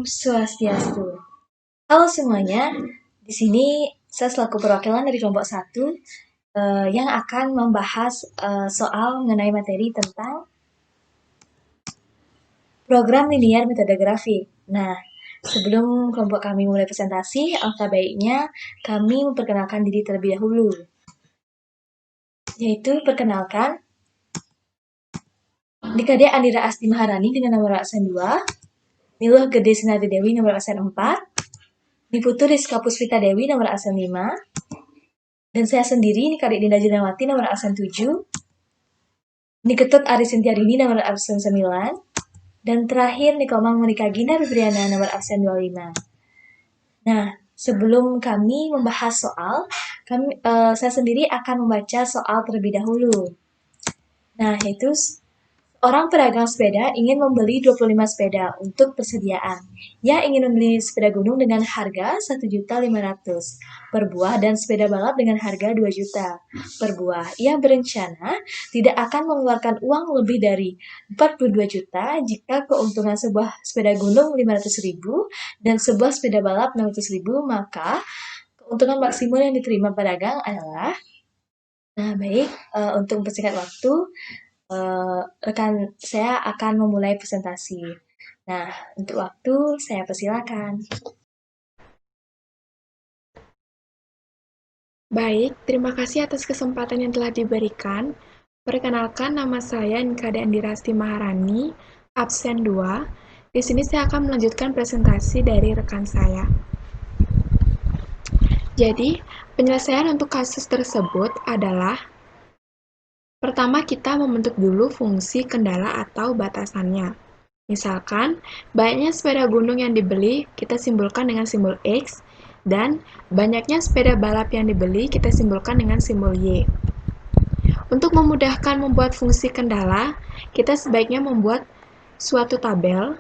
Swastiastu. Halo semuanya, di sini saya selaku perwakilan dari kelompok satu yang akan membahas soal mengenai materi tentang program linear metode grafik. Nah, sebelum kelompok kami mulai presentasi, alangkah baiknya kami memperkenalkan diri terlebih dahulu. Yaitu perkenalkan, Dikade Andira Asti Maharani dengan nomor absen 2, Miluh Gede Sinardi Dewi nomor absen 4, Niputu Rizka Puspita Dewi nomor absen 5, dan saya sendiri Nikade Dinda Jenawati nomor absen 7, Niketut Ari Sintiarini nomor absen 9, dan terakhir Nikomang Monika Gina Febriana nomor absen 25. Nah, sebelum kami membahas soal, saya sendiri akan membaca soal terlebih dahulu. Nah, yaitu orang pedagang sepeda ingin membeli 25 sepeda untuk persediaan. Ia ingin membeli sepeda gunung dengan harga 1.500.000 per buah dan sepeda balap dengan harga 2 juta per buah. Ia berencana tidak akan mengeluarkan uang lebih dari 42 juta jika keuntungan sebuah sepeda gunung 500.000 dan sebuah sepeda balap 600.000, maka keuntungan maksimum yang diterima pedagang adalah untuk mempersingkat waktu, rekan saya akan memulai presentasi. Nah, untuk waktu saya persilakan. Baik, terima kasih atas kesempatan yang telah diberikan. Perkenalkan, nama saya Nikade Andira Asti Maharani, absen 2. Di sini saya akan melanjutkan presentasi dari rekan saya. Jadi, penyelesaian untuk kasus tersebut adalah pertama, kita membentuk dulu fungsi kendala atau batasannya. Misalkan, banyaknya sepeda gunung yang dibeli, kita simbolkan dengan simbol X, dan banyaknya sepeda balap yang dibeli, kita simbolkan dengan simbol Y. Untuk memudahkan membuat fungsi kendala, kita sebaiknya membuat suatu tabel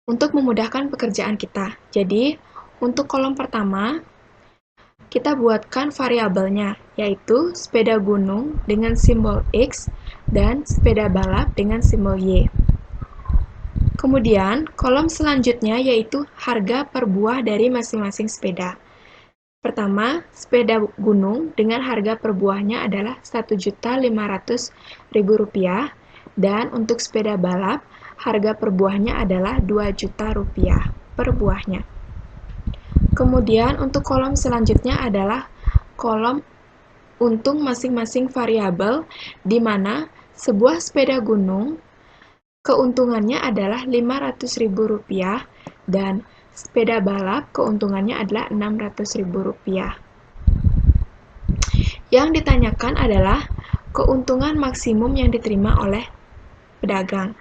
untuk memudahkan pekerjaan kita. Jadi, untuk kolom pertama, kita buatkan variabelnya, yaitu sepeda gunung dengan simbol X dan sepeda balap dengan simbol Y. Kemudian, kolom selanjutnya yaitu harga per buah dari masing-masing sepeda. Pertama, sepeda gunung dengan harga per buahnya adalah Rp1.500.000 dan untuk sepeda balap, harga per buahnya adalah Rp2.000.000 per buahnya. Kemudian untuk kolom selanjutnya adalah kolom untung masing-masing variabel, di mana sebuah sepeda gunung keuntungannya adalah Rp500.000 dan sepeda balap keuntungannya adalah Rp600.000. Yang ditanyakan adalah keuntungan maksimum yang diterima oleh pedagang.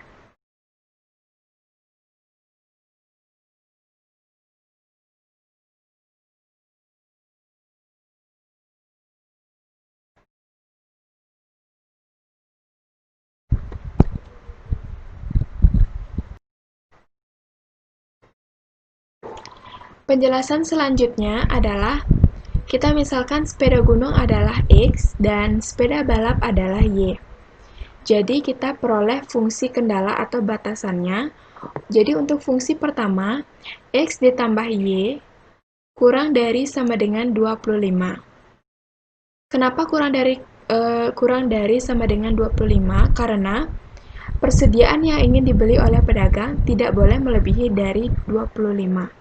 Penjelasan selanjutnya adalah kita misalkan sepeda gunung adalah X dan sepeda balap adalah Y. Jadi kita peroleh fungsi kendala atau batasannya. Jadi untuk fungsi pertama, X ditambah Y kurang dari sama dengan 25. Kenapa kurang dari sama dengan 25? Karena persediaan yang ingin dibeli oleh pedagang tidak boleh melebihi dari 25.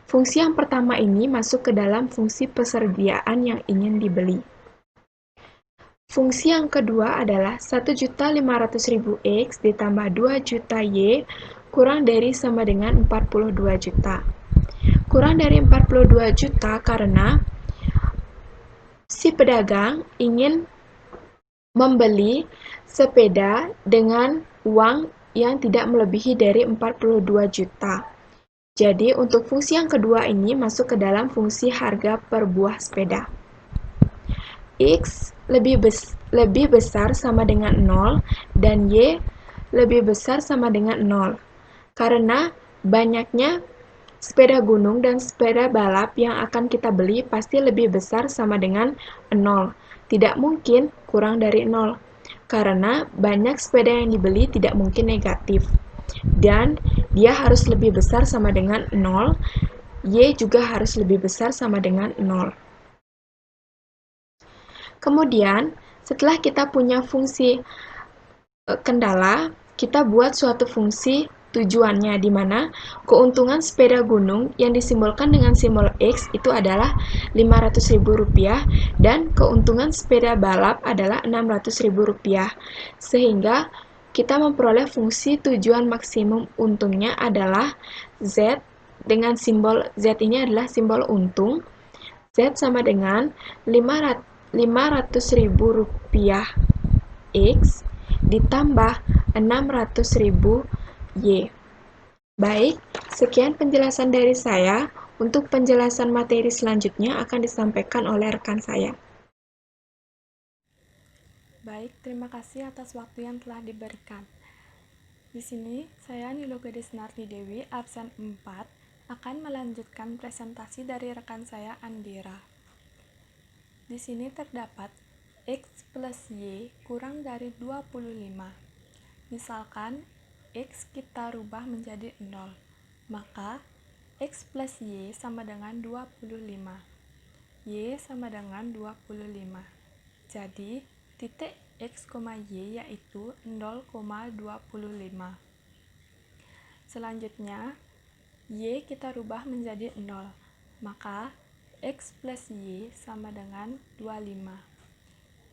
Fungsi yang pertama ini masuk ke dalam fungsi persediaan yang ingin dibeli. Fungsi yang kedua adalah 1.500.000 X ditambah 2 juta Y kurang dari sama dengan 42 juta. Kurang dari 42 juta karena si pedagang ingin membeli sepeda dengan uang yang tidak melebihi dari 42 juta. Jadi, untuk fungsi yang kedua ini masuk ke dalam fungsi harga per buah sepeda. X lebih besar sama dengan 0 dan Y lebih besar sama dengan 0. Karena banyaknya sepeda gunung dan sepeda balap yang akan kita beli pasti lebih besar sama dengan 0. Tidak mungkin kurang dari 0. Karena banyak sepeda yang dibeli tidak mungkin negatif. dan dia harus lebih besar sama dengan 0, Y juga harus lebih besar sama dengan 0. Kemudian, setelah kita punya fungsi kendala, kita buat suatu fungsi tujuannya, di mana keuntungan sepeda gunung yang disimbolkan dengan simbol X itu adalah Rp500.000 dan keuntungan sepeda balap adalah Rp600.000, sehingga kita memperoleh fungsi tujuan maksimum untungnya adalah Z, dengan simbol Z ini adalah simbol untung. Z sama dengan Rp500.000 X ditambah 600.000 Y. Baik, sekian penjelasan dari saya. Untuk penjelasan materi selanjutnya akan disampaikan oleh rekan saya. Baik, terima kasih atas waktu yang telah diberikan. Di sini, saya Nilo Gadis Narti Dewi, absen 4, akan melanjutkan presentasi dari rekan saya Andira. Di sini terdapat X plus Y kurang dari 25. Misalkan, X kita rubah menjadi 0, maka X plus Y sama dengan 25. Y sama dengan 25. Jadi, titik X, Y yaitu 0,25. Selanjutnya, Y kita rubah menjadi 0, maka X plus Y sama dengan 25.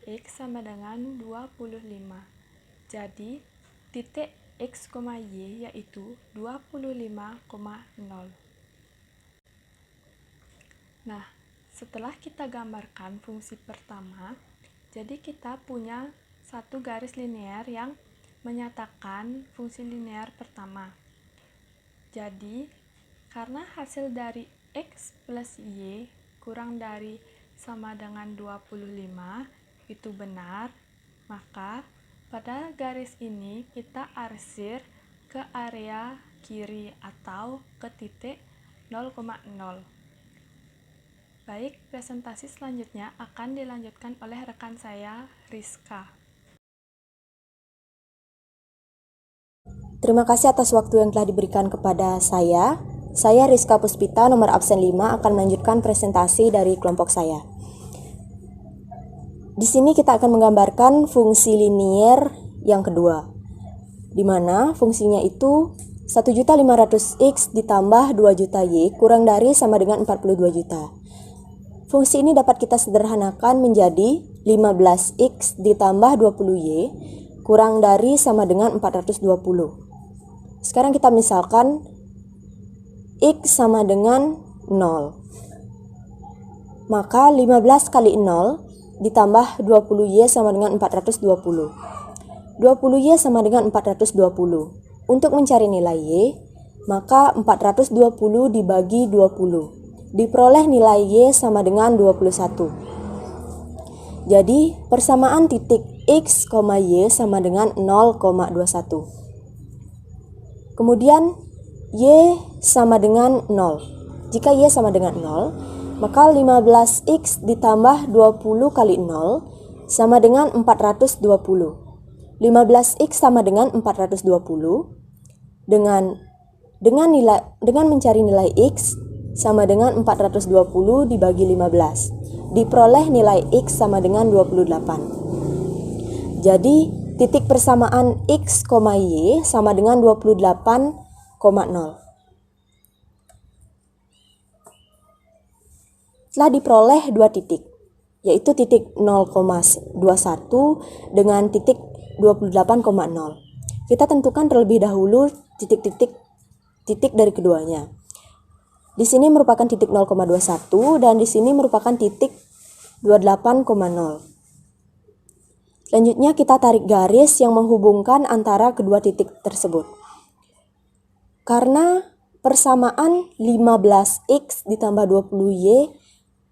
X sama dengan 25. Jadi, titik X, Y yaitu 25,0. Nah, setelah kita gambarkan fungsi pertama, jadi kita punya satu garis linear yang menyatakan fungsi linear pertama. Jadi, karena hasil dari X plus Y kurang dari sama dengan 25 itu benar, maka pada garis ini kita arsir ke area kiri atau ke titik 0,0. Baik, presentasi selanjutnya akan dilanjutkan oleh rekan saya, Rizka. Terima kasih atas waktu yang telah diberikan kepada saya. Saya Rizka Puspita, nomor absen 5, akan melanjutkan presentasi dari kelompok saya. Di sini kita akan menggambarkan fungsi linier yang kedua, di mana fungsinya itu 1.500.X ditambah 2.000.Y kurang dari sama dengan 42 juta. Fungsi ini dapat kita sederhanakan menjadi 15X ditambah 20Y kurang dari sama dengan 420. Sekarang kita misalkan X sama dengan 0. Maka 15 kali 0 ditambah 20Y sama dengan 420. 20Y sama dengan 420. Untuk mencari nilai Y, maka 420 dibagi 20. Diperoleh nilai Y sama dengan 21. Jadi, persamaan titik X, Y sama dengan 0,21. Kemudian, Y sama dengan 0. Jika Y sama dengan 0, maka 15X ditambah 20 kali 0 sama dengan 420. 15X sama dengan 420. Dengan mencari nilai X sama dengan 420 dibagi 15. Diperoleh nilai X sama dengan 28. Jadi, titik persamaan X, Y sama dengan 28,0. Telah diperoleh dua titik, yaitu titik 0,21 dengan titik 28,0. Kita tentukan terlebih dahulu titik dari keduanya. Di sini merupakan titik 0,21 dan di sini merupakan titik 28,0. Selanjutnya kita tarik garis yang menghubungkan antara kedua titik tersebut. Karena persamaan 15X ditambah 20Y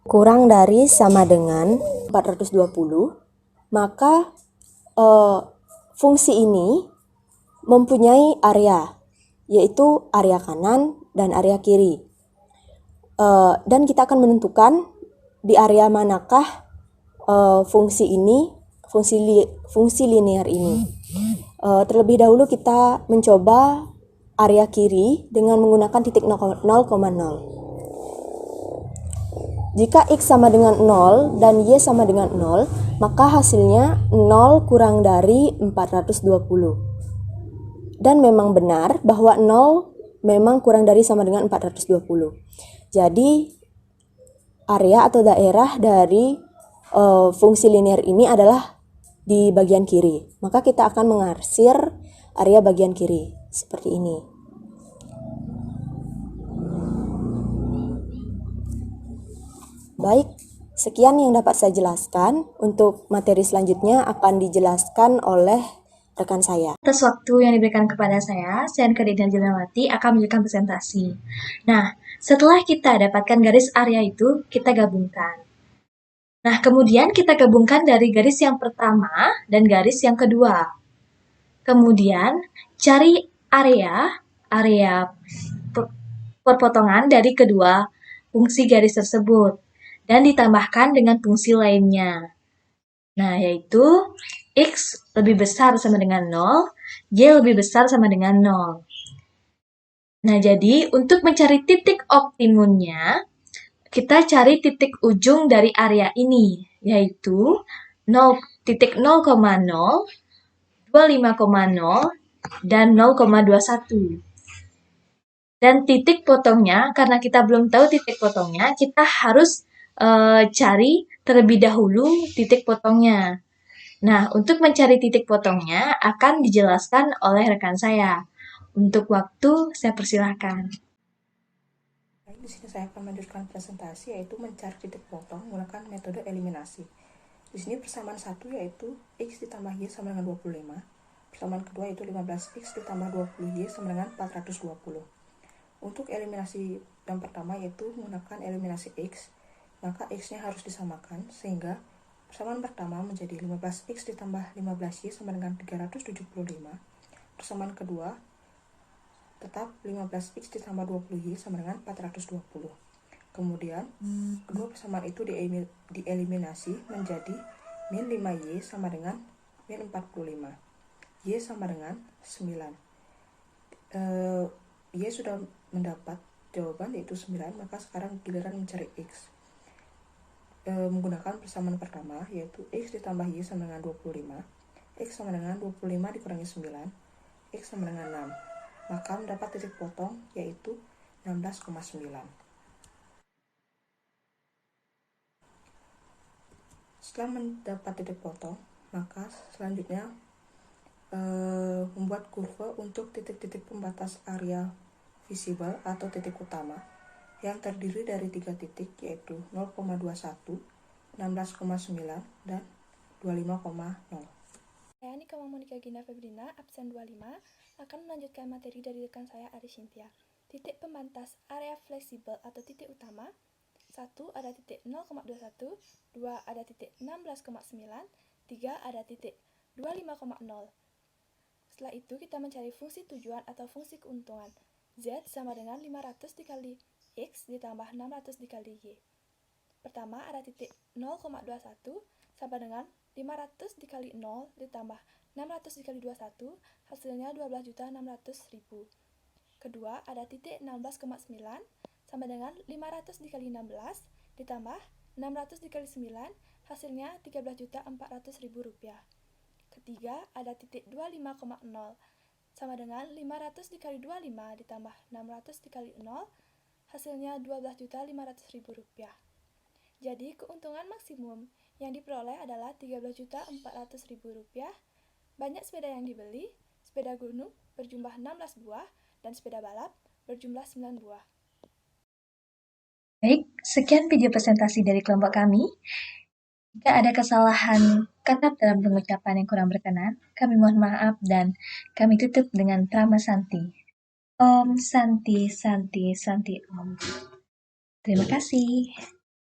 kurang dari sama dengan 420, maka fungsi ini mempunyai area, yaitu area kanan dan area kiri. Dan kita akan menentukan di area manakah fungsi linear ini. Terlebih dahulu kita mencoba area kiri dengan menggunakan titik 0,0. Jika X sama dengan 0 dan Y sama dengan 0, maka hasilnya 0 kurang dari 420. Dan memang benar bahwa 0 memang kurang dari sama dengan 420. Jadi, area atau daerah dari fungsi linear ini adalah di bagian kiri. Maka kita akan mengarsir area bagian kiri seperti ini. Baik, sekian yang dapat saya jelaskan. Untuk materi selanjutnya akan dijelaskan oleh rekan saya. Atas waktu yang diberikan kepada saya Nika Dina Julawati akan menunjukkan presentasi. Nah, setelah kita dapatkan garis area itu, kita gabungkan. Nah, kemudian kita gabungkan dari garis yang pertama dan garis yang kedua. Kemudian, cari area perpotongan dari kedua fungsi garis tersebut, dan ditambahkan dengan fungsi lainnya. Nah, yaitu X lebih besar sama dengan 0, Y lebih besar sama dengan 0. Nah, jadi untuk mencari titik optimumnya, kita cari titik ujung dari area ini, yaitu 0.0,0, 25,0, dan 0,21. Dan titik potongnya, karena kita belum tahu titik potongnya, kita harus cari terlebih dahulu titik potongnya. Nah, untuk mencari titik potongnya akan dijelaskan oleh rekan saya. Untuk waktu, saya persilahkan. Di sini saya akan melanjutkan presentasi, yaitu mencari titik potong menggunakan metode eliminasi. Di sini persamaan 1 yaitu X ditambah Y sama dengan 25. Persamaan kedua yaitu 15X ditambah 20Y sama dengan 420. Untuk eliminasi yang pertama yaitu menggunakan eliminasi X, maka X-nya harus disamakan, sehingga persamaan pertama menjadi 15X ditambah 15Y sama dengan 375. Persamaan kedua tetap 15X ditambah 20Y sama dengan 420. Kemudian, kedua persamaan itu dieliminasi menjadi min 5Y sama dengan min 45. Y sama dengan 9. Y sudah mendapat jawaban yaitu 9, maka sekarang giliran mencari X. Menggunakan persamaan pertama yaitu X ditambah Y sama dengan 25. X sama dengan 25 dikurangi 9. X sama dengan 6. Maka mendapat titik potong yaitu 16,9. Setelah mendapat titik potong, maka selanjutnya membuat kurva untuk titik-titik pembatas area visible atau titik utama yang terdiri dari 3 titik yaitu 0,21, 16,9, dan 25,0. Saya Nika Monika Gina Febrina, absen 25, akan melanjutkan materi dari rekan saya Ari Cynthia. Titik pembatas area fleksibel atau titik utama, 1 ada titik 0,21, 2 ada titik 16,9, 3 ada titik 25,0. Setelah itu kita mencari fungsi tujuan atau fungsi keuntungan. Z sama dengan 500 dikali X ditambah 600 dikali Y. Pertama ada titik 0,21 sama dengan 500 dikali 0 ditambah 600 dikali 21, hasilnya 12.600.000. Kedua, ada titik 16,9 sama dengan 500 dikali 16 ditambah 600 dikali 9, hasilnya 13.400.000 rupiah. Ketiga, ada titik 25,0 sama dengan 500 dikali 25 ditambah 600 dikali 0, hasilnya 12.500.000 rupiah. Jadi, keuntungan maksimum yang diperoleh adalah 13.400.000 rupiah. Banyak sepeda yang dibeli, sepeda gunung berjumlah 16 buah, dan sepeda balap berjumlah 9 buah. Baik, sekian video presentasi dari kelompok kami. Jika ada kesalahan kata dalam pengucapan yang kurang berkenan, kami mohon maaf dan kami tutup dengan Prama Santi. Om Santi Santi Santi Om. Terima kasih.